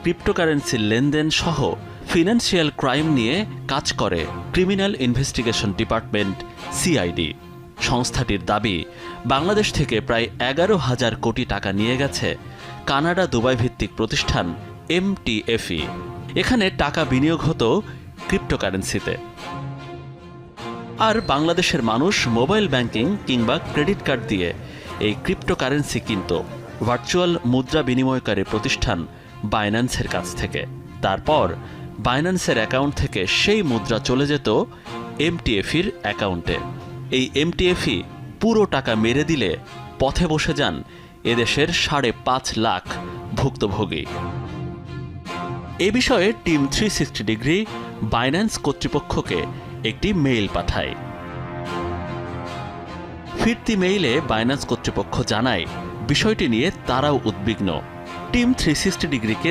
ক্রিপ্টোকারেন্সির লেনদেন সহ financial crime নিয়ে কাজ করে ক্রিমিনাল ইনভেস্টিগেশন ডিপার্টমেন্ট সিআইডি। সংস্থাটির দাবি, বাংলাদেশ থেকে প্রায় 11,000 কোটি টাকা নিয়ে গেছে কানাডা দুবাই ভিত্তিক প্রতিষ্ঠান এমটিএফই। এখানে টাকা বিনিয়োগ হতো ক্রিপ্টোকারেন্সিতে। আর বাংলাদেশের মানুষ মোবাইল ব্যাংকিং কিংবা ক্রেডিট কার্ড দিয়ে এই ক্রিপ্টোকারেন্সি কিনত ভার্চুয়াল মুদ্রা বিনিময়কারী প্রতিষ্ঠান বাইন্যান্সের কাছ থেকে। তারপর বাইন্যান্সের অ্যাকাউন্ট থেকে সেই মুদ্রা চলে যেত এমটিএফির অ্যাকাউন্টে। এই এমটিএফই পুরো টাকা মেরে দিলে পথে বসে যান এদেশের 5.5 লাখ ভুক্তভোগী। এ বিষয়ে টিম 360 ডিগ্রি বাইন্যান্স কর্তৃপক্ষকে একটি মেইল পাঠায়। ফিরতি মেইলে বাইন্যান্স কর্তৃপক্ষ জানায়, বিষয়টি নিয়ে তারাও উদ্বিগ্ন। টিম 360 ডিগ্রিকে